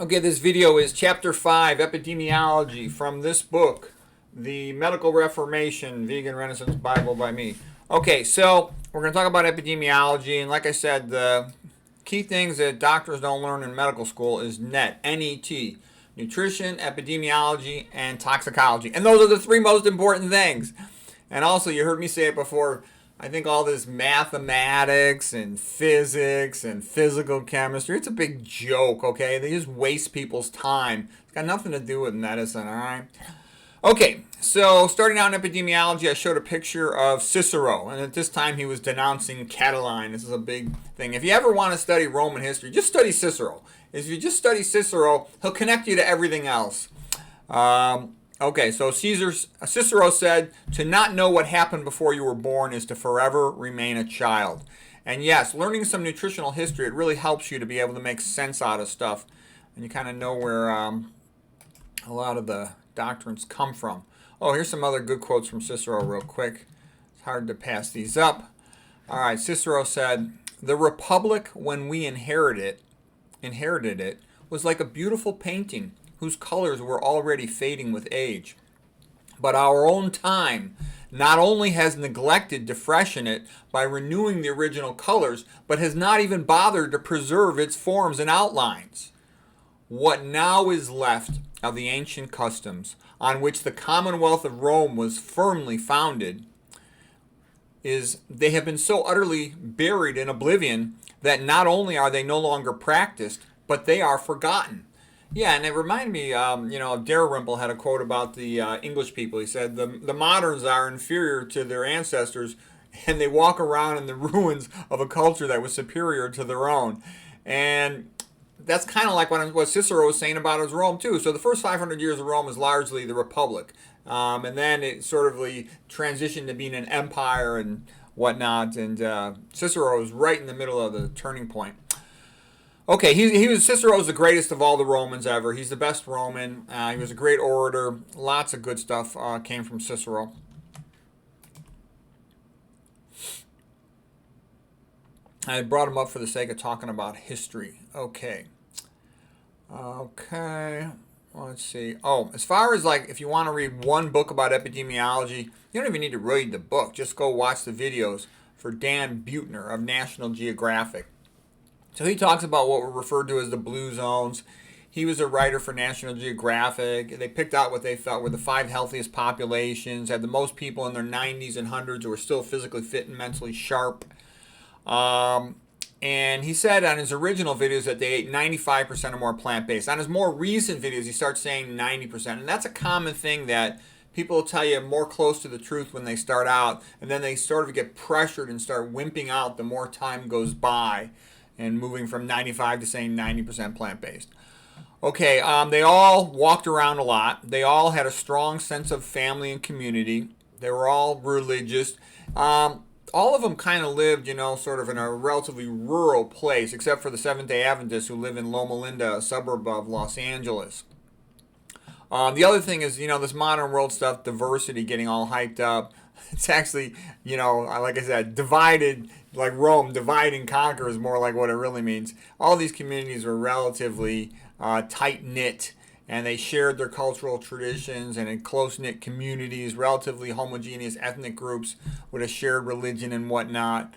Okay, this video is Chapter 5, Epidemiology, from this book, The Medical Reformation, Vegan Renaissance Bible by me. Okay, so we're going to talk about epidemiology, and like I said, the key things that doctors don't learn in medical school is NET, N-E-T, nutrition, epidemiology, and toxicology. And those are the three most important things. And also, you heard me say it before, I think all this mathematics and physics and physical chemistry, it's a big joke, okay? They just waste people's time. It's got nothing to do with medicine, all right? Okay, so starting out in epidemiology, I showed a picture of Cicero, and at this time he was denouncing Catiline. This is a big thing. If you ever want to study Roman history, just study Cicero. If you just study Cicero, he'll connect you to everything else. Okay, so Cicero said, to not know what happened before you were born is to forever remain a child. And yes, learning some nutritional history, it really helps you to be able to make sense out of stuff. And you kind of know where a lot of the doctrines come from. Oh, here's some other good quotes from Cicero real quick. It's hard to pass these up. All right, Cicero said, the Republic, when we inherited it, was like a beautiful painting whose colors were already fading with age. But our own time not only has neglected to freshen it by renewing the original colors, but has not even bothered to preserve its forms and outlines. What now is left of the ancient customs on which the Commonwealth of Rome was firmly founded is they have been so utterly buried in oblivion that not only are they no longer practiced, but they are forgotten. Yeah, and it reminded me, Dalrymple had a quote about the English people. He said, the moderns are inferior to their ancestors, and they walk around in the ruins of a culture that was superior to their own. And that's kind of like what Cicero was saying about his Rome, too. So the first 500 years of Rome is largely the Republic. And then it sort of transitioned to being an empire and whatnot. And Cicero was right in the middle of the turning point. Okay, Cicero was the greatest of all the Romans ever. He's the best Roman. He was a great orator. Lots of good stuff came from Cicero. I brought him up for the sake of talking about history. Okay. Let's see. Oh, as far as if you want to read one book about epidemiology, you don't even need to read the book. Just go watch the videos for Dan Buettner of National Geographic. So he talks about what were referred to as the blue zones. He was a writer for National Geographic. They picked out what they felt were the 5 healthiest populations, had the most people in their 90s and 100s who were still physically fit and mentally sharp. And he said on his original videos that they ate 95% or more plant-based. On his more recent videos, he starts saying 90%. And that's a common thing that people will tell you more close to the truth when they start out. And then they sort of get pressured and start wimping out the more time goes by, and moving from 95 to saying 90% plant-based. Okay, they all walked around a lot. They all had a strong sense of family and community. They were all religious. All of them kind of lived, sort of in a relatively rural place, except for the Seventh-day Adventists who live in Loma Linda, a suburb of Los Angeles. The other thing is, this modern world stuff, diversity, getting all hyped up. It's actually, like I said, divided, like Rome, divide and conquer is more like what it really means. All these communities were relatively tight-knit, and they shared their cultural traditions, and in close-knit communities, relatively homogeneous ethnic groups with a shared religion and whatnot.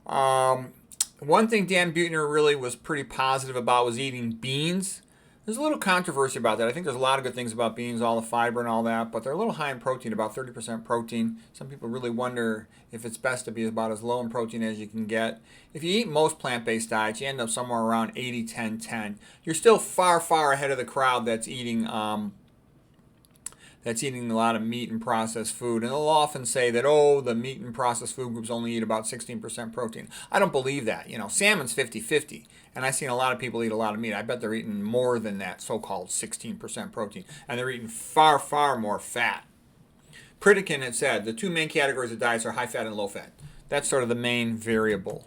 One thing Dan Buettner really was pretty positive about was eating beans. There's a little controversy about that. I think there's a lot of good things about beans, all the fiber and all that, but they're a little high in protein, about 30% protein. Some people really wonder if it's best to be about as low in protein as you can get. If you eat most plant-based diets, you end up somewhere around 80-10-10. You're still far, far ahead of the crowd that's eating a lot of meat and processed food. And they'll often say that, the meat and processed food groups only eat about 16% protein. I don't believe that. Salmon's 50-50. And I've seen a lot of people eat a lot of meat. I bet they're eating more than that so-called 16% protein. And they're eating far, far more fat. Pritikin had said the 2 main categories of diets are high fat and low fat. That's sort of the main variable.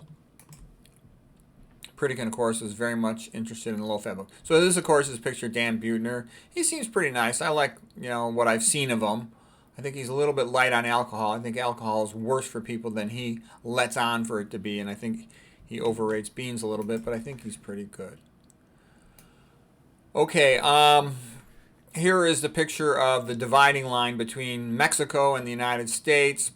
Pritikin, of course, is very much interested in the low-fat book. So this, of course, is picture Dan Buettner. He seems pretty nice. I like, what I've seen of him. I think he's a little bit light on alcohol. I think alcohol is worse for people than he lets on for it to be, and I think he overrates beans a little bit, but I think he's pretty good. Okay, here is the picture of the dividing line between Mexico and the United States.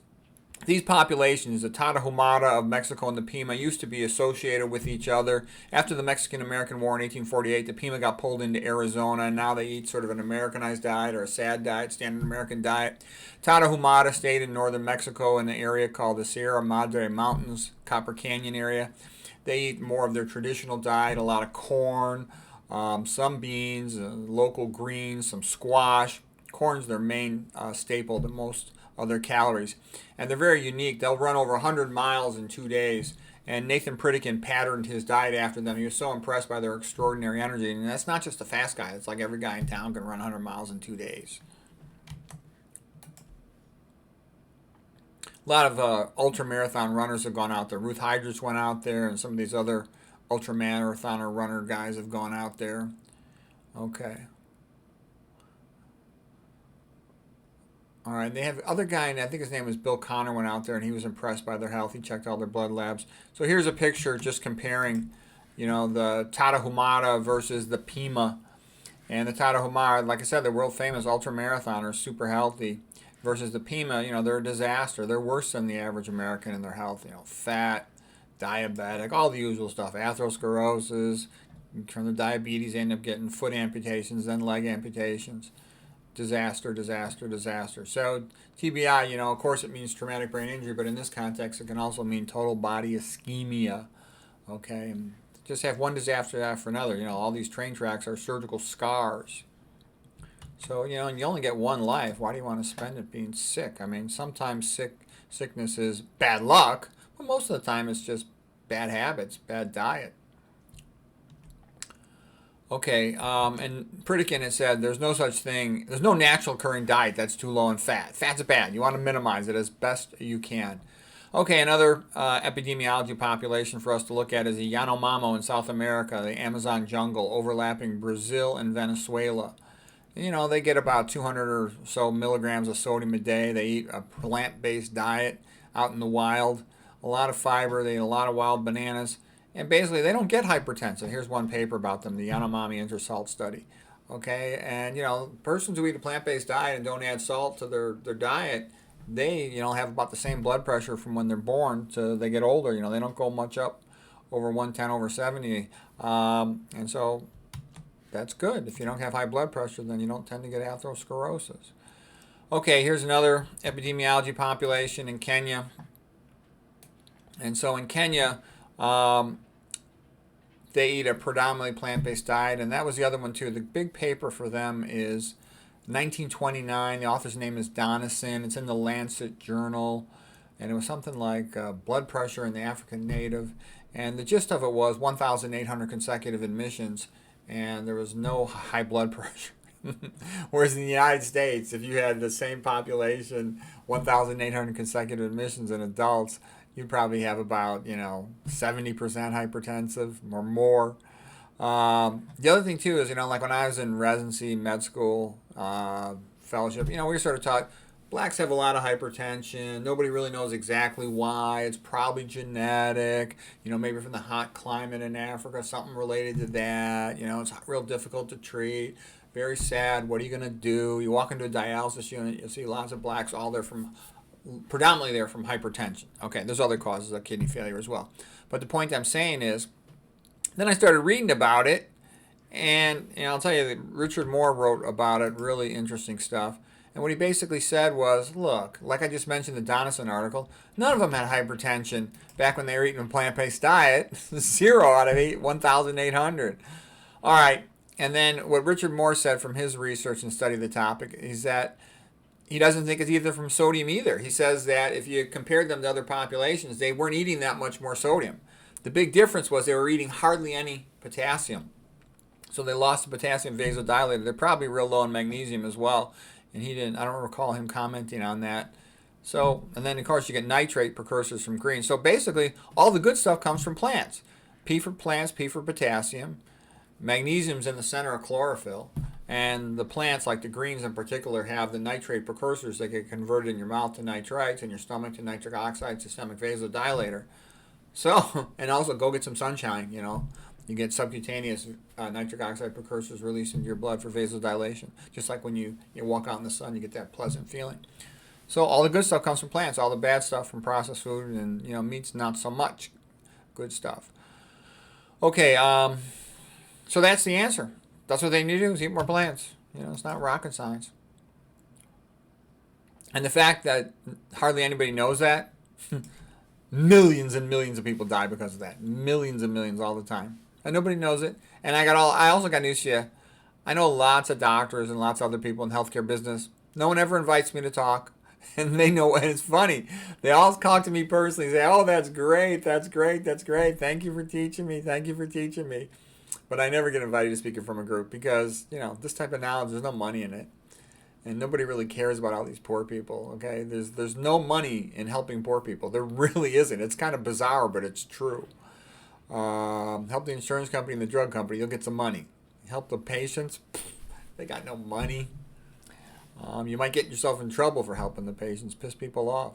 These populations, the Tarahumara of Mexico and the Pima, used to be associated with each other. After the Mexican-American War in 1848, the Pima got pulled into Arizona, and now they eat sort of an Americanized diet or a sad diet, standard American diet. Tarahumara stayed in northern Mexico in an area called the Sierra Madre Mountains, Copper Canyon area. They eat more of their traditional diet, a lot of corn, some beans, local greens, some squash. Corn's their main staple, the most of their calories. And they're very unique. They'll run over 100 miles in 2 days. And Nathan Pritikin patterned his diet after them. He was so impressed by their extraordinary energy. And that's not just a fast guy. It's like every guy in town can run 100 miles in 2 days. A lot of ultra-marathon runners have gone out there. Ruth Hydrich went out there, and some of these other ultra-marathoner runner guys have gone out there. Okay. All right, they have other guy, and I think his name was Bill Connor, went out there, and he was impressed by their health. He checked all their blood labs. So here's a picture just comparing, the Tarahumara versus the Pima. And the Tarahumara, like I said, they're world famous ultra marathoners, super healthy, versus the Pima. They're a disaster. They're worse than the average American in their health. Fat, diabetic, all the usual stuff. Atherosclerosis. From the diabetes, they end up getting foot amputations, then leg amputations. Disaster, disaster, disaster. So TBI, of course it means traumatic brain injury, but in this context it can also mean total body ischemia. Okay, and just have one disaster after another. All these train tracks are surgical scars. So, and you only get one life. Why do you want to spend it being sick? I mean, sometimes sickness is bad luck, but most of the time it's just bad habits, bad diet. Okay, and Pritikin has said there's no such thing, there's no natural occurring diet that's too low in fat. Fat's bad. You want to minimize it as best you can. Okay, another epidemiology population for us to look at is the Yanomamo in South America, the Amazon jungle overlapping Brazil and Venezuela. They get about 200 or so milligrams of sodium a day. They eat a plant-based diet out in the wild. A lot of fiber. They eat a lot of wild bananas. And basically, they don't get hypertension. Here's one paper about them, the Yanomami Intersalt Study. Okay, and persons who eat a plant-based diet and don't add salt to their diet, they have about the same blood pressure from when they're born to they get older. They don't go much up over 110/70, and so that's good. If you don't have high blood pressure, then you don't tend to get atherosclerosis. Okay, here's another epidemiology population in Kenya. And so in Kenya, they eat a predominantly plant-based diet, and that was the other one too. The big paper for them is 1929. The author's name is Donison. It's in the Lancet Journal, and it was something like blood pressure in the African native. And the gist of it was 1,800 consecutive admissions, and there was no high blood pressure. Whereas in the United States, if you had the same population, 1,800 consecutive admissions in adults, you probably have about 70% hypertensive or more. The other thing too is like when I was in residency, med school, fellowship, we were sort of taught blacks have a lot of hypertension. Nobody really knows exactly why. It's probably genetic. Maybe from the hot climate in Africa, something related to that. It's real difficult to treat. Very sad. What are you going to do? You walk into a dialysis unit, you'll see lots of blacks, all there from predominantly they're from hypertension. Okay, there's other causes of kidney failure as well. But the point I'm saying is, then I started reading about it, and I'll tell you that Richard Moore wrote about it, really interesting stuff. And what he basically said was, look, like I just mentioned the Donison article, none of them had hypertension back when they were eating a plant-based diet. 0 out of 1,800. All right, and then what Richard Moore said from his research and study of the topic is that he doesn't think it's either from sodium either. He says that if you compared them to other populations, they weren't eating that much more sodium. The big difference was they were eating hardly any potassium. So they lost the potassium vasodilator. They're probably real low in magnesium as well. And I don't recall him commenting on that. So, and then of course you get nitrate precursors from greens. So basically all the good stuff comes from plants. P for plants, P for potassium. Magnesium's in the center of chlorophyll. And the plants, like the greens in particular, have the nitrate precursors that get converted in your mouth to nitrites, in your stomach to nitric oxide, systemic vasodilator. So, and also go get some sunshine, You get subcutaneous nitric oxide precursors released into your blood for vasodilation. Just like when you walk out in the sun, you get that pleasant feeling. So all the good stuff comes from plants. All the bad stuff from processed food, and meat's not so much good stuff. Okay, so that's the answer. That's what they need to do, is eat more plants. It's not rocket science. And the fact that hardly anybody knows that, millions and millions of people die because of that. Millions and millions all the time. And nobody knows it. And I also got news to you. I know lots of doctors and lots of other people in the healthcare business. No one ever invites me to talk. And they know, and it's funny. They all talk to me personally, say, "Oh, that's great, that's great, that's great. Thank you for teaching me. Thank you for teaching me." But I never get invited to speak in front of a group because, this type of knowledge, there's no money in it. And nobody really cares about all these poor people, okay? There's no money in helping poor people. There really isn't. It's kind of bizarre, but it's true. Help the insurance company and the drug company, you'll get some money. Help the patients, they got no money. You might get yourself in trouble for helping the patients, piss people off.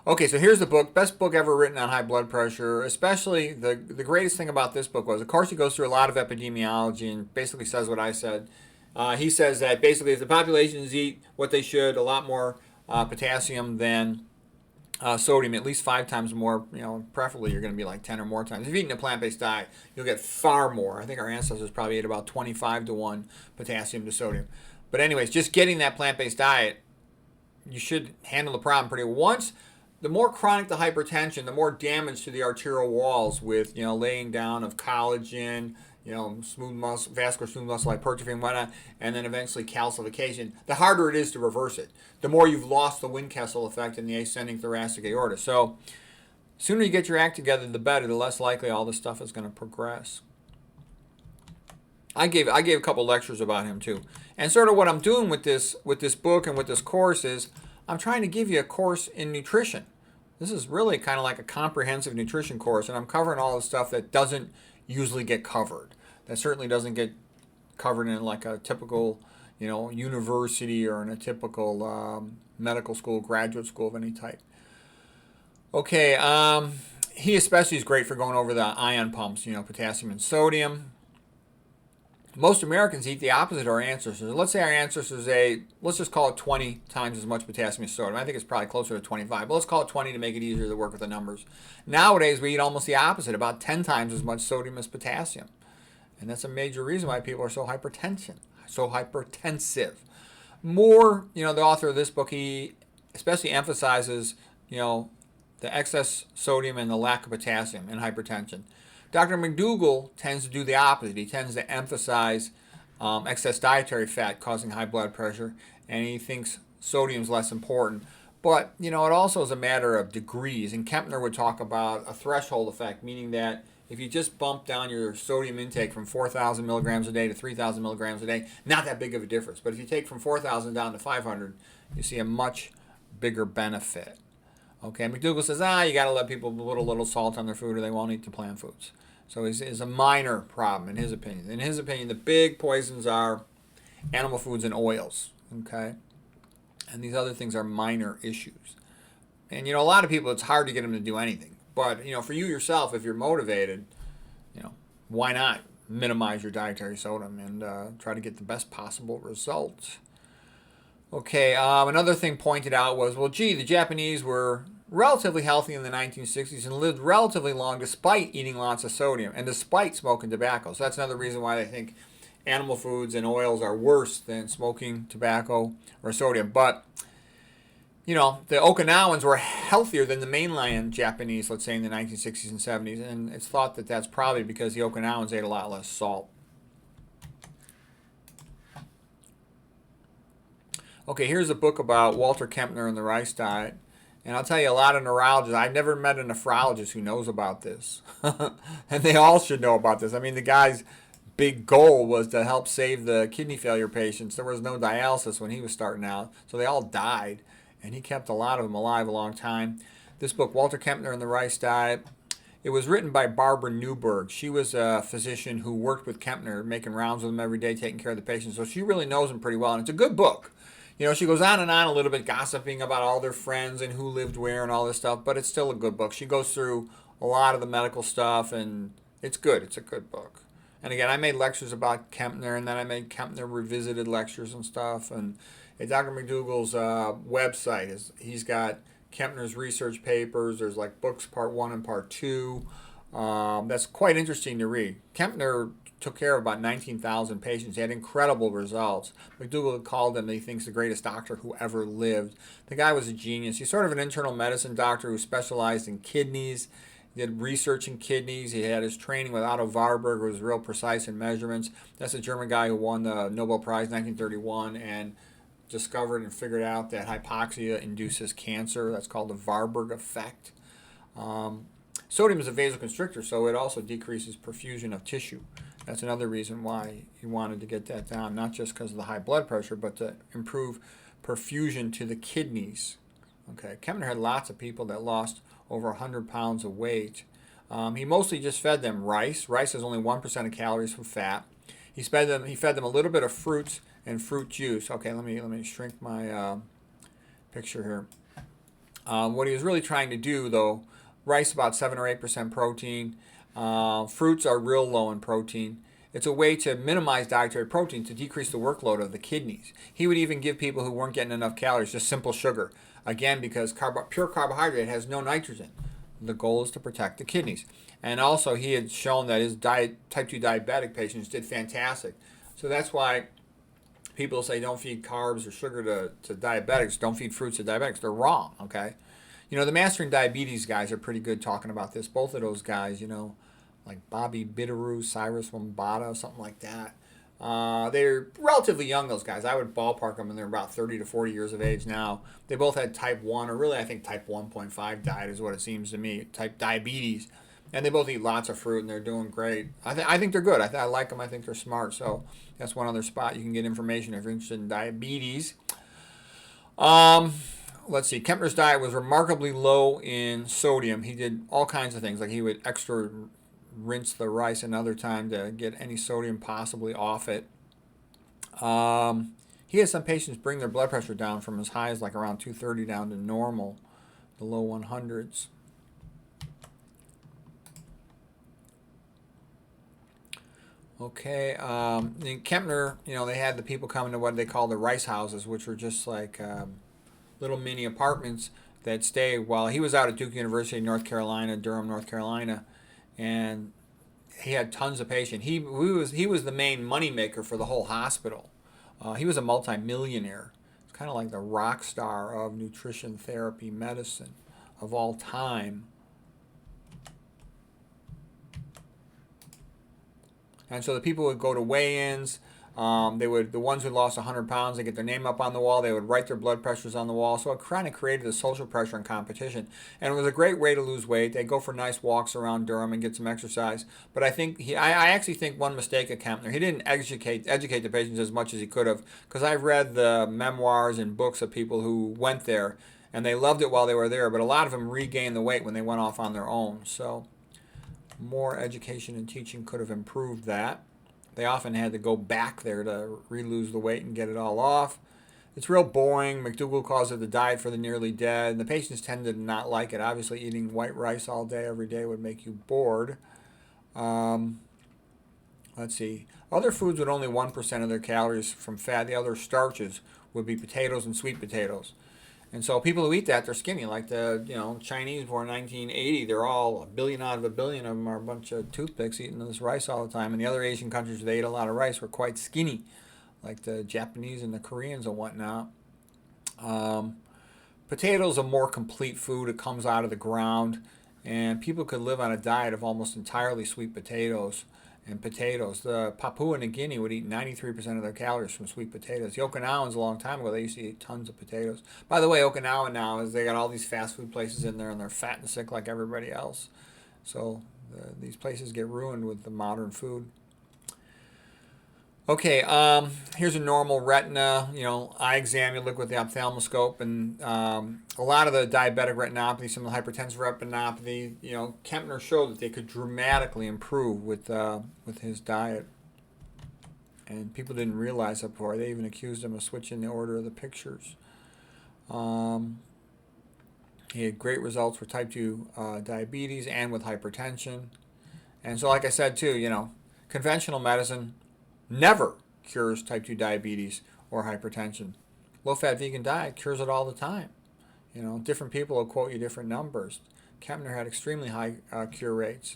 Okay, so here's the book. Best book ever written on high blood pressure. Especially, the greatest thing about this book was, of course, he goes through a lot of epidemiology and basically says what I said. He says that basically if the populations eat what they should, a lot more potassium than sodium, at least 5 times more, preferably you're going to be like 10 or more times. If you're eating a plant-based diet, you'll get far more. I think our ancestors probably ate about 25 to 1 potassium to sodium. But anyways, just getting that plant-based diet, you should handle the problem pretty well. The more chronic the hypertension, the more damage to the arterial walls with, laying down of collagen, smooth muscle, vascular smooth muscle hypertrophy and whatnot, and then eventually calcification, the harder it is to reverse it. The more you've lost the Windkessel effect in the ascending thoracic aorta. So, the sooner you get your act together, the better, the less likely all this stuff is going to progress. I gave a couple lectures about him too. And sort of what I'm doing with this book and with this course is I'm trying to give you a course in nutrition. This is really kind of like a comprehensive nutrition course, and I'm covering all the stuff that doesn't usually get covered. That certainly doesn't get covered in like a typical, university or in a typical medical school, graduate school of any type. Okay, he especially is great for going over the ion pumps, potassium and sodium. Most Americans eat the opposite of our ancestors. Let's say our ancestors let's just call it 20 times as much potassium as sodium. I think it's probably closer to 25, but let's call it 20 to make it easier to work with the numbers. Nowadays, we eat almost the opposite, about 10 times as much sodium as potassium. And that's a major reason why people are so hypertensive. More, the author of this book, he especially emphasizes, the excess sodium and the lack of potassium in hypertension. Dr. McDougall tends to do the opposite. He tends to emphasize excess dietary fat causing high blood pressure, and he thinks sodium is less important. But, it also is a matter of degrees, and Kempner would talk about a threshold effect, meaning that if you just bump down your sodium intake from 4,000 milligrams a day to 3,000 milligrams a day, not that big of a difference. But if you take from 4,000 down to 500, you see a much bigger benefit. Okay, McDougall says, you got to let people put a little salt on their food or they won't eat the plant foods. So it's a minor problem in his opinion. In his opinion, the big poisons are animal foods and oils, okay? And these other things are minor issues. And, a lot of people, it's hard to get them to do anything. But, for you yourself, if you're motivated, why not minimize your dietary sodium and try to get the best possible results? Okay, another thing pointed out was, the Japanese were relatively healthy in the 1960s and lived relatively long despite eating lots of sodium and despite smoking tobacco. So that's another reason why they think animal foods and oils are worse than smoking tobacco or sodium. But, the Okinawans were healthier than the mainland Japanese, let's say, in the 1960s and 70s. And it's thought that that's probably because the Okinawans ate a lot less salt. Okay, here's a book about Walter Kempner and the rice diet. And I'll tell you, a lot of neurologists, I've never met a nephrologist who knows about this. And they all should know about this. I mean, the guy's big goal was to help save the kidney failure patients. There was no dialysis when he was starting out, so they all died. And he kept a lot of them alive a long time. This book, Walter Kempner and the Rice Diet, it was written by Barbara Newberg. She was a physician who worked with Kempner, making rounds with him every day, taking care of the patients. So she really knows him pretty well, and it's a good book. She goes on and on a little bit, gossiping about all their friends and who lived where and all this stuff, but it's still a good book. She goes through a lot of the medical stuff, and it's good. It's a good book. And again, I made lectures about Kempner, and then I made Kempner revisited lectures and stuff. And at Dr. McDougall's website, he's got Kempner's research papers. There's like books part 1 and part 2. That's quite interesting to read. Kempner took care of about 19,000 patients. He had incredible results. McDougall called him, he thinks, the greatest doctor who ever lived. The guy was a genius. He's sort of an internal medicine doctor who specialized in kidneys. He did research in kidneys. He had his training with Otto Warburg, who was real precise in measurements. That's a German guy who won the Nobel Prize in 1931 and discovered and figured out that hypoxia induces cancer. That's called the Warburg effect. Sodium is a vasoconstrictor, so it also decreases perfusion of tissue. That's another reason why he wanted to get that down, not just because of the high blood pressure, but to improve perfusion to the kidneys. Okay, Kempner had lots of people that lost over 100 pounds of weight. He mostly just fed them rice. Rice has only 1% of calories from fat. He fed them a little bit of fruits and fruit juice. Okay, let me shrink my picture here. What he was really trying to do, though, rice about 7 or 8% protein. Fruits are real low in protein. It's a way to minimize dietary protein to decrease the workload of the kidneys. He would even give people who weren't getting enough calories just simple sugar. Again, because pure carbohydrate has no nitrogen. The goal is to protect the kidneys. And also, he had shown that his type 2 diabetic patients did fantastic. So that's why people say don't feed carbs or sugar to diabetics, don't feed fruits to diabetics. They're wrong, okay? The Mastering Diabetes guys are pretty good talking about this. Both of those guys, like Bobby Bitteroo, Cyrus Wambata, something like that. They're relatively young, those guys. I would ballpark them, and they're about 30 to 40 years of age now. They both had type 1, or really I think type 1.5 diet is what it seems to me, type diabetes. And they both eat lots of fruit, and they're doing great. I think they're good. I like them. I think they're smart. So that's one other spot you can get information if you're interested in diabetes. Let's see. Kempner's diet was remarkably low in sodium. He did all kinds of things, like he would extra rinse the rice another time to get any sodium possibly off it. He had some patients bring their blood pressure down from as high as like around 230 down to normal, the low 100s. Okay, in Kempner, they had the people coming to what they call the rice houses, which were just like little mini apartments that stay while he was out at Duke University, North Carolina, Durham, North Carolina, and he had tons of patients. He was the main money maker for the whole hospital. He was a multimillionaire. It's kind of like the rock star of nutrition therapy medicine of all time. And so the people would go to weigh-ins. The ones who lost 100 pounds, they get their name up on the wall. They would write their blood pressures on the wall. So it kind of created a social pressure and competition. And it was a great way to lose weight. They'd go for nice walks around Durham and get some exercise. But I think I actually think one mistake at Kempner, he didn't educate the patients as much as he could have. Because I've read the memoirs and books of people who went there, and they loved it while they were there. But a lot of them regained the weight when they went off on their own. So more education and teaching could have improved that. They often had to go back there to re-lose the weight and get it all off. It's real boring. McDougall calls it the diet for the nearly dead. And the patients tended to not like it. Obviously, eating white rice all day, every day would make you bored. Let's see. Other foods with only 1% of their calories from fat. The other starches would be potatoes and sweet potatoes. And so people who eat that, they're skinny. Like the Chinese before 1980, they're all a billion out of a billion of them are a bunch of toothpicks eating this rice all the time. And the other Asian countries that ate a lot of rice were quite skinny, like the Japanese and the Koreans and whatnot. Potatoes are more complete food. It comes out of the ground. And people could live on a diet of almost entirely sweet potatoes. And potatoes. The Papua New Guinea would eat 93% of their calories from sweet potatoes. The Okinawans, a long time ago, they used to eat tons of potatoes. By the way, Okinawa now is they got all these fast food places in there, and they're fat and sick like everybody else. So these places get ruined with the modern food. Okay, here's a normal retina, eye exam. You look with the ophthalmoscope, and a lot of the diabetic retinopathy, some of the hypertensive retinopathy, Kempner showed that they could dramatically improve with his diet. And people didn't realize that before. They even accused him of switching the order of the pictures. He had great results for type 2 diabetes and with hypertension. And so, like I said, too, Conventional medicine never cures type 2 diabetes or hypertension. Low-fat vegan diet cures it all the time. Different people will quote you different numbers. Kempner had extremely high cure rates.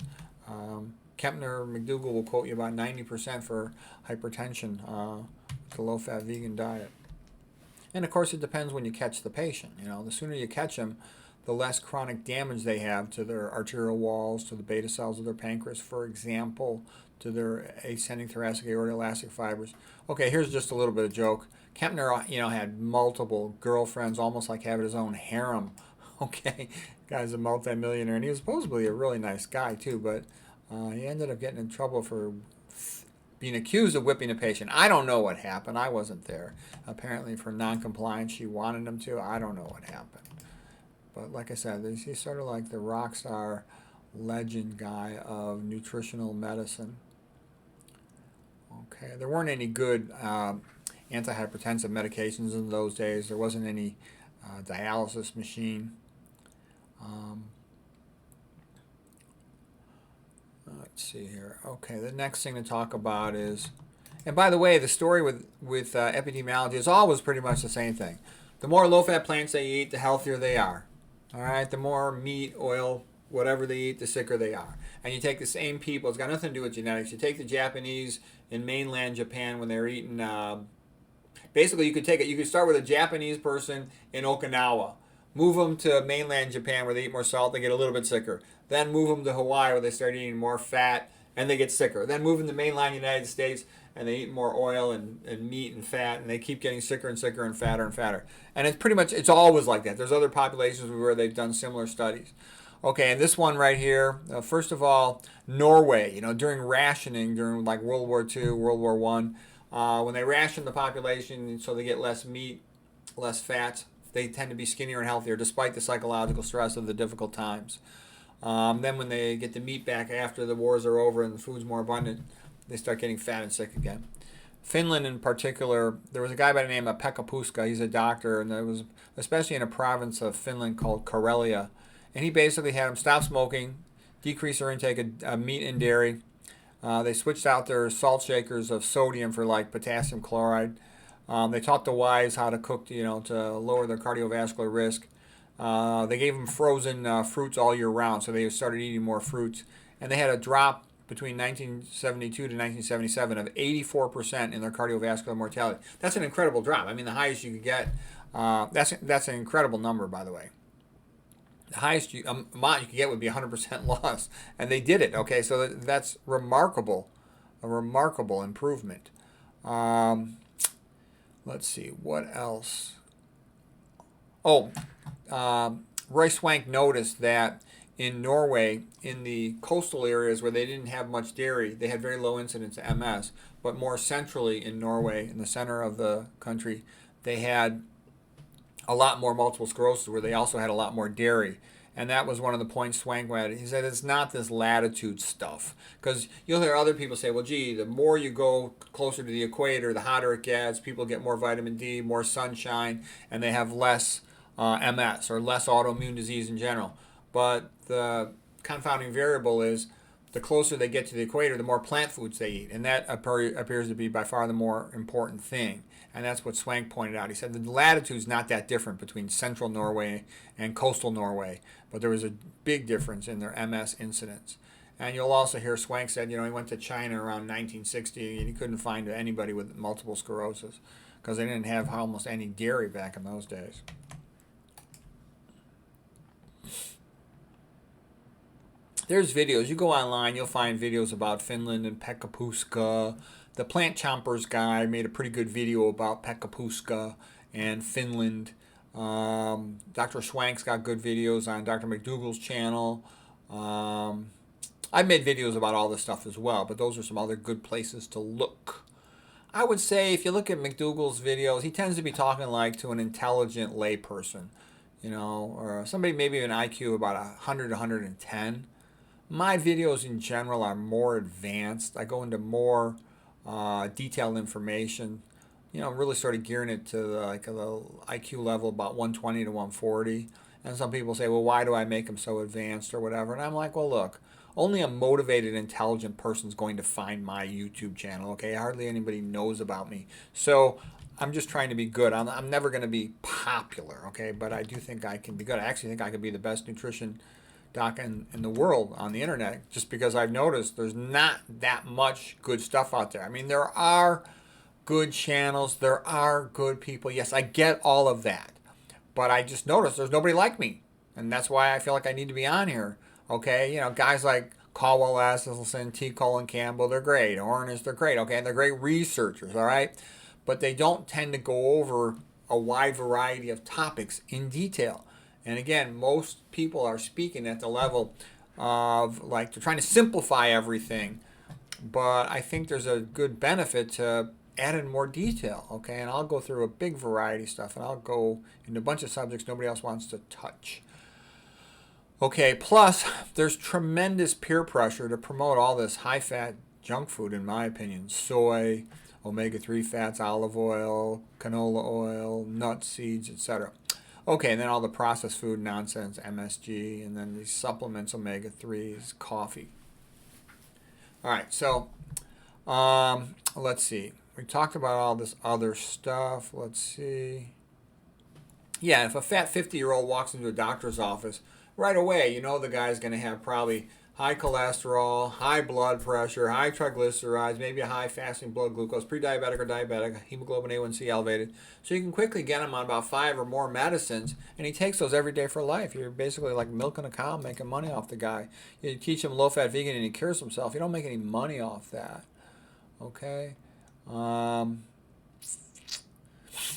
Kempner, McDougall will quote you about 90% for hypertension with the low-fat vegan diet. And of course, it depends when you catch the patient. The sooner you catch them, the less chronic damage they have to their arterial walls, to the beta cells of their pancreas, for example, to their ascending thoracic aorta elastic fibers. Okay, here's just a little bit of joke. Kempner, had multiple girlfriends, almost like having his own harem. Okay, guy's a multimillionaire, and he was supposedly a really nice guy too, but he ended up getting in trouble for being accused of whipping a patient. I don't know what happened. I wasn't there. Apparently for non-compliance, she wanted him to. I don't know what happened. But like I said, he's sort of like the rock star legend guy of nutritional medicine. Okay, there weren't any good antihypertensive medications in those days. There wasn't any dialysis machine. Let's see here. Okay, the next thing to talk about is, and by the way, the story with epidemiology is always pretty much the same thing. The more low-fat plants they eat, the healthier they are. All right, the more meat, oil, whatever they eat, the sicker they are. And you take the same people, it's got nothing to do with genetics. You take the Japanese in mainland Japan when they're eating, basically you could start with a Japanese person in Okinawa. Move them to mainland Japan where they eat more salt, they get a little bit sicker. Then move them to Hawaii where they start eating more fat and they get sicker. Then move them to mainland United States and they eat more oil and meat and fat and they keep getting sicker and sicker and fatter. And it's always like that. There's other populations where they've done similar studies. Okay, and this one right here, first of all, Norway, during rationing, during like World War II, World War I, when they ration the population so they get less meat, less fats, they tend to be skinnier and healthier despite the psychological stress of the difficult times. Then when they get the meat back after the wars are over and the food's more abundant, they start getting fat and sick again. Finland in particular, there was a guy by the name of Pekka Puska. He's a doctor, and there was especially in a province of Finland called Karelia. And he basically had them stop smoking, decrease their intake of meat and dairy. They switched out their salt shakers of sodium for like potassium chloride. They taught the wives how to cook, to lower their cardiovascular risk. They gave them frozen fruits all year round, so they started eating more fruits. And they had a drop between 1972 to 1977 of 84% in their cardiovascular mortality. That's an incredible drop. I mean, the highest you could get, that's an incredible number, by the way. The highest amount you could get would be 100% loss. And they did it, okay? So that's remarkable, a remarkable improvement. Let's see, what else? Roy Swank noticed that in Norway, in the coastal areas where they didn't have much dairy, they had very low incidence of MS. But more centrally in Norway, in the center of the country, they had a lot more multiple sclerosis where they also had a lot more dairy. And that was one of the points Swank had. He said it's not this latitude stuff. Because you'll hear other people say, well, gee, the more you go closer to the equator, the hotter it gets, people get more vitamin D, more sunshine, and they have less MS or less autoimmune disease in general. But the confounding variable is the closer they get to the equator, the more plant foods they eat. And that appears to be by far the more important thing. And that's what Swank pointed out. He said the latitude's not that different between central Norway and coastal Norway, but there was a big difference in their MS incidence. And you'll also hear Swank said, he went to China around 1960 and he couldn't find anybody with multiple sclerosis because they didn't have almost any dairy back in those days. There's videos. You go online, you'll find videos about Finland and Pekka Puska. The Plant Chompers guy made a pretty good video about Pekka Puska and Finland. Dr. Swank's got good videos on Dr. McDougall's channel. I've made videos about all this stuff as well, but those are some other good places to look. I would say if you look at McDougall's videos, he tends to be talking like to an intelligent layperson, or somebody maybe an IQ about 100 to 110. My videos in general are more advanced. I go into more detailed information, really sort of gearing it to the IQ level about 120 to 140. And some people say, well, why do I make them so advanced or whatever? And I'm like, well, look, Only a motivated, intelligent person is going to find my YouTube channel, okay? Hardly anybody knows about me. So I'm just trying to be good. I'm never going to be popular, okay? But I do think I can be good. I actually think I could be the best nutrition doc in the world on the internet, just because I've noticed there's not that much good stuff out there. I mean, there are good channels, there are good people. Yes, I get all of that. But I just noticed there's nobody like me. And that's why I feel like I need to be on here. Okay, you know, guys like Caldwell Esselstyn, T. Colin Campbell, they're great. Ornish, they're great. Okay, and they're great researchers, all right? But they don't tend to go over a wide variety of topics in detail. And again, most people are speaking at the level of like they're trying to simplify everything. But I think there's a good benefit to add in more detail, okay? And I'll go through a big variety of stuff, and I'll go into a bunch of subjects nobody else wants to touch. Okay, plus there's tremendous peer pressure to promote all this high-fat junk food, in my opinion. Soy, omega-3 fats, olive oil, canola oil, nuts, seeds, etc. Okay, and then all the processed food nonsense, MSG, and then these supplements, omega-3s, coffee. All right, so let's see. We talked about all this other stuff. Let's see. Yeah, if a fat 50-year-old walks into a doctor's office, right away, you know the guy's going to have probably high cholesterol, high blood pressure, high triglycerides, maybe a high fasting blood glucose, pre-diabetic or diabetic, hemoglobin A1C elevated. So you can quickly get him on about 5 or more medicines, and he takes those every day for life. You're basically like milking a cow, making money off the guy. You teach him low-fat vegan and he cures himself. You don't make any money off that. Okay?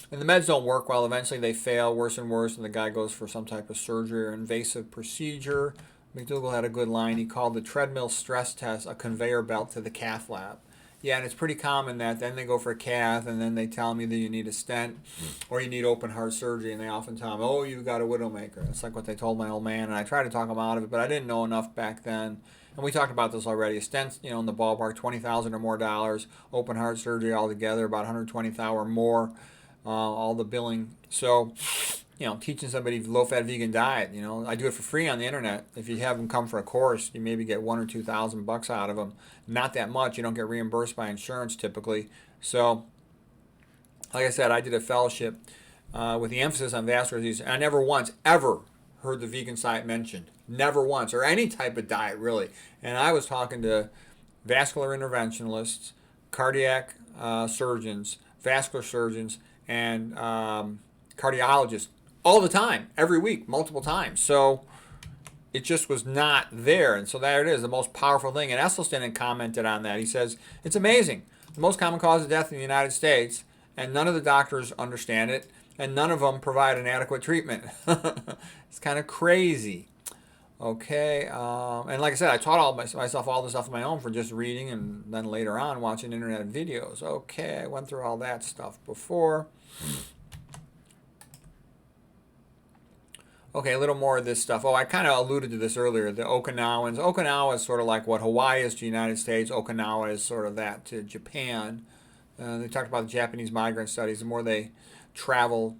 And the meds don't work well. Eventually they fail worse and worse, and the guy goes for some type of surgery or invasive procedure. McDougall had a good line. He called the treadmill stress test a conveyor belt to the cath lab. Yeah, and it's pretty common that then they go for a cath, and then they tell me that you need a stent or you need open heart surgery, and they often tell me, oh, you've got a widowmaker. That's like what they told my old man, and I tried to talk him out of it, but I didn't know enough back then. And we talked about this already. A stent, you know, in the ballpark, $20,000 or more dollars. Open heart surgery altogether, about $120,000 or more. All the billing. So, you know, teaching somebody low-fat vegan diet. You know, I do it for free on the internet. If you have them come for a course, you maybe get $1,000 or $2,000 out of them. Not that much. You don't get reimbursed by insurance typically. So, like I said, I did a fellowship with the emphasis on vascular disease. I never once ever heard the vegan side mentioned. Never once, or any type of diet really. And I was talking to vascular interventionalists, cardiac surgeons, vascular surgeons, and cardiologists all the time, every week, multiple times. So it just was not there. And so there it is, the most powerful thing. And Esselstyn had commented on that. He says, it's amazing. The most common cause of death in the United States, and none of the doctors understand it, and none of them provide an adequate treatment. It's kind of crazy. Okay, and like I said, I taught myself all this stuff on my own for just reading and then later on watching internet videos. Okay, I went through all that stuff before. Okay, a little more of this stuff. Oh, I kind of alluded to this earlier. The Okinawans. Okinawa is sort of like what Hawaii is to the United States. Okinawa is sort of that to Japan. They talked about the Japanese migrant studies. The more they travel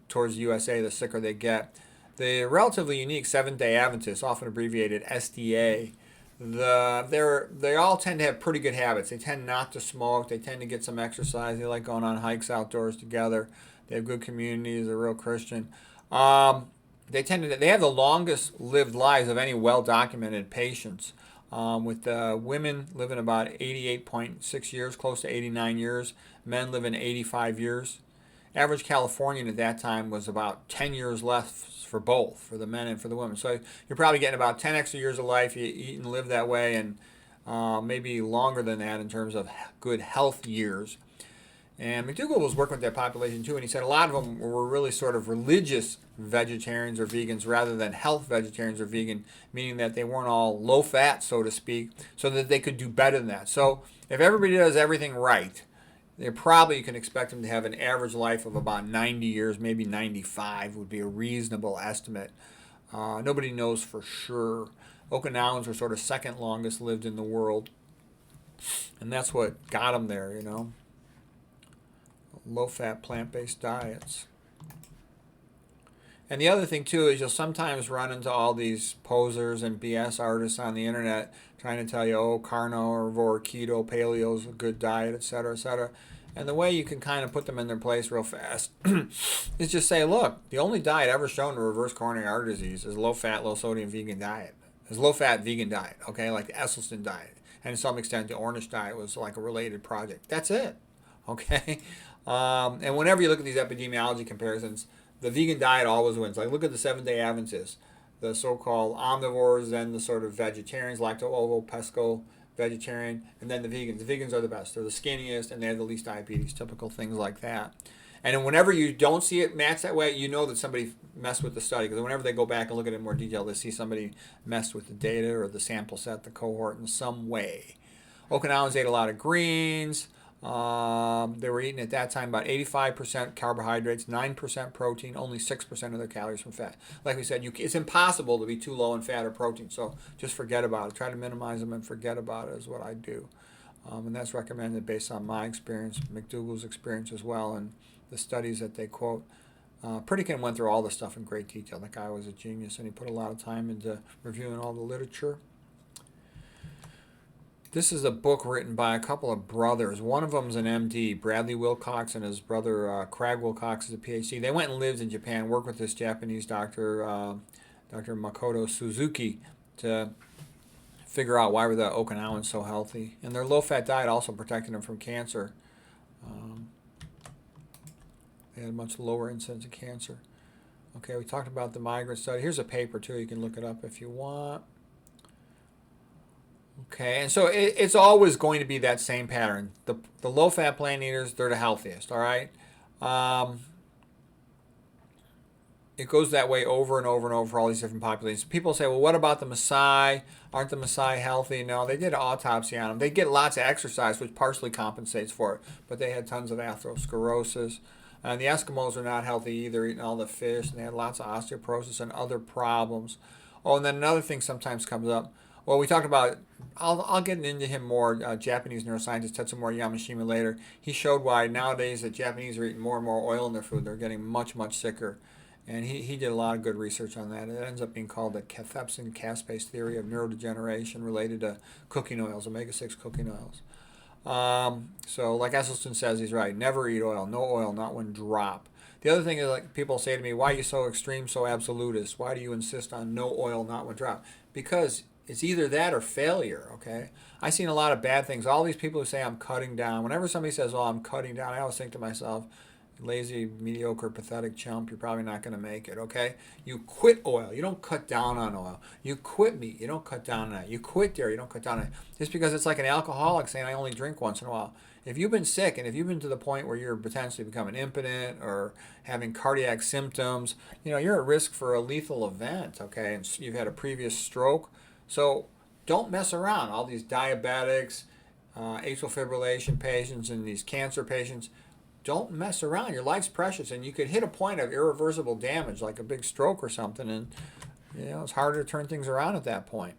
towards the USA, the sicker they get. The relatively unique Seventh-day Adventists, often abbreviated SDA, they all tend to have pretty good habits. They tend not to smoke. They tend to get some exercise. They like going on hikes outdoors together. They have good communities. They're real Christian. They have the longest lived lives of any well-documented patients, with women living about 88.6 years, close to 89 years. Men living 85 years. Average Californian at that time was about 10 years less for both, for the men and for the women. So you're probably getting about 10 extra years of life. You eat and live that way, and maybe longer than that in terms of good health years. And McDougall was working with that population too, and he said a lot of them were really sort of religious vegetarians or vegans rather than health vegetarians or vegan, meaning that they weren't all low fat, so to speak, so that they could do better than that. So if everybody does everything right, they probably can expect them to have an average life of about 90 years, maybe 95 would be a reasonable estimate. Nobody knows for sure. Okinawans were sort of second longest lived in the world, and that's what got them there, you know. Low-fat, plant-based diets. And the other thing too is you'll sometimes run into all these posers and BS artists on the internet trying to tell you, oh, carnivore, keto, paleo is a good diet, etc., etc. And the way you can kind of put them in their place real fast is just say, look, the only diet ever shown to reverse coronary artery disease is low-fat, low-sodium vegan diet. It's low-fat vegan diet, okay, like the Esselstyn diet. And to some extent, the Ornish diet was like a related project. That's it, okay? And whenever you look at these epidemiology comparisons, the vegan diet always wins. Like, look at the Seventh-day Adventists, the so-called omnivores, then the sort of vegetarians, lacto-ovo, pesco, vegetarian, and then the vegans. The vegans are the best. They're the skinniest, and they have the least diabetes, typical things like that. And then whenever you don't see it match that way, you know that somebody messed with the study. Because whenever they go back and look at it in more detail, they see somebody messed with the data or the sample set, the cohort in some way. Okinawans ate a lot of greens. They were eating at that time about 85% carbohydrates, 9% protein, only 6% of their calories from fat. Like we said, it's impossible to be too low in fat or protein, so just forget about it. Try to minimize them and forget about it is what I do. And that's recommended based on my experience, McDougall's experience as well, and the studies that they quote. Pritikin went through all this stuff in great detail. That guy was a genius, and he put a lot of time into reviewing all the literature. This is a book written by a couple of brothers. One of them is an MD, Bradley Wilcox, and his brother Craig Wilcox is a PhD. They went and lived in Japan, worked with this Japanese doctor, Dr. Makoto Suzuki, to figure out why were the Okinawans so healthy. And their low-fat diet also protected them from cancer. They had a much lower incidence of cancer. Okay, we talked about the migrant study. Here's a paper, too. You can look it up if you want. Okay, and so it's always going to be that same pattern. The low-fat plant eaters, they're the healthiest, all right? It goes that way over and over and over for all these different populations. People say, well, what about the Maasai? Aren't the Maasai healthy? No, they did an autopsy on them. They get lots of exercise, which partially compensates for it, but they had tons of atherosclerosis. And the Eskimos are not healthy either, eating all the fish, and they had lots of osteoporosis and other problems. Oh, and then another thing sometimes comes up. Well, we talked about, I'll get into him more, Japanese neuroscientist Tetsumori Yamashima later. He showed why nowadays the Japanese are eating more and more oil in their food. They're getting much, much sicker. And he did a lot of good research on that. It ends up being called the cathepsin-caspase theory of neurodegeneration related to cooking oils, omega-6 cooking oils. So like Esselstyn says, he's right. Never eat oil. No oil, not one drop. The other thing is, like, people say to me, why are you so extreme, so absolutist? Why do you insist on no oil, not one drop? Because it's either that or failure, okay? I've seen a lot of bad things. All these people who say I'm cutting down, whenever somebody says, oh, I'm cutting down, I always think to myself, lazy, mediocre, pathetic chump, you're probably not going to make it, okay? You quit oil. You don't cut down on oil. You quit meat. You don't cut down on it. You quit dairy. You don't cut down on it. Just because it's like an alcoholic saying, I only drink once in a while. If you've been sick and if you've been to the point where you're potentially becoming impotent or having cardiac symptoms, you're at risk for a lethal event, okay? And you've had a previous stroke. So don't mess around. All these diabetics, atrial fibrillation patients, and these cancer patients, don't mess around. Your life's precious, and you could hit a point of irreversible damage, like a big stroke or something, and it's harder to turn things around at that point.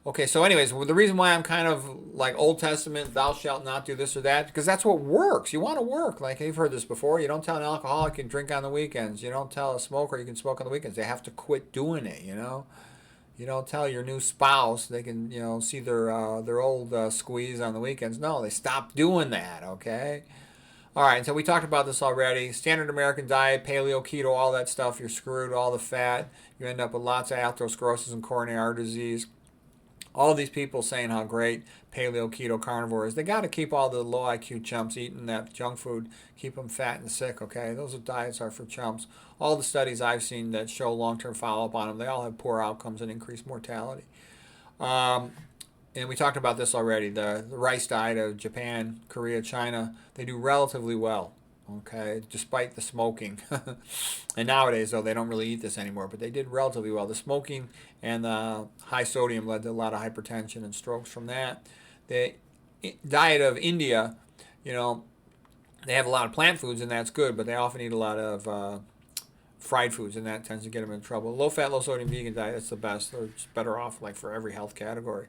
Okay, so anyways, the reason why I'm kind of like Old Testament, thou shalt not do this or that, because that's what works. You want to work. Like, you've heard this before. You don't tell an alcoholic you can drink on the weekends. You don't tell a smoker you can smoke on the weekends. They have to quit doing it, You don't tell your new spouse they can, see their old squeeze on the weekends. No, they stop doing that, okay? All right, so we talked about this already. Standard American diet, paleo, keto, all that stuff. You're screwed, all the fat. You end up with lots of atherosclerosis and coronary artery disease. All these people saying how great paleo, keto, carnivore is. They got to keep all the low IQ chumps eating that junk food, keep them fat and sick, okay? Those diets are for chumps. All the studies I've seen that show long-term follow-up on them, they all have poor outcomes and increased mortality. And we talked about this already. The rice diet of Japan, Korea, China, they do relatively well, okay, despite the smoking. And nowadays, though, they don't really eat this anymore, but they did relatively well. The smoking and the high sodium led to a lot of hypertension and strokes from that. The diet of India, they have a lot of plant foods, and that's good, but they often eat a lot of fried foods, and that tends to get them in trouble. Low-fat, low-sodium vegan diet, that's the best. They're just better off, like, for every health category.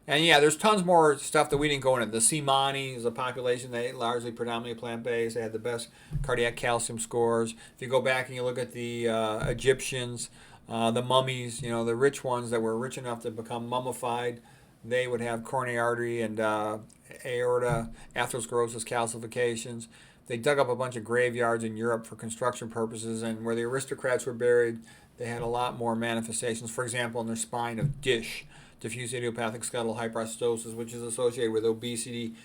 And yeah, there's tons more stuff that we didn't go into. The Simani is a population that ate largely predominantly plant-based. They had the best cardiac calcium scores. If you go back and you look at the Egyptians, the mummies, the rich ones that were rich enough to become mummified, they would have coronary artery and aorta atherosclerosis calcifications. They dug up a bunch of graveyards in Europe for construction purposes, and where the aristocrats were buried, they had a lot more manifestations. For example, in their spine of DISH, diffuse idiopathic skeletal hyperostosis, which is associated with obesity,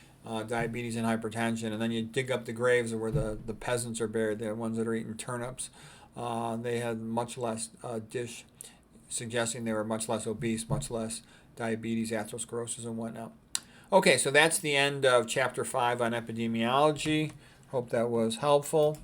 diabetes, and hypertension. And then you dig up the graves where the peasants are buried, the ones that are eating turnips. They had much less DISH, suggesting they were much less obese, much less diabetes, atherosclerosis, and whatnot. Okay, so that's the end of Chapter 5 on epidemiology. Hope that was helpful.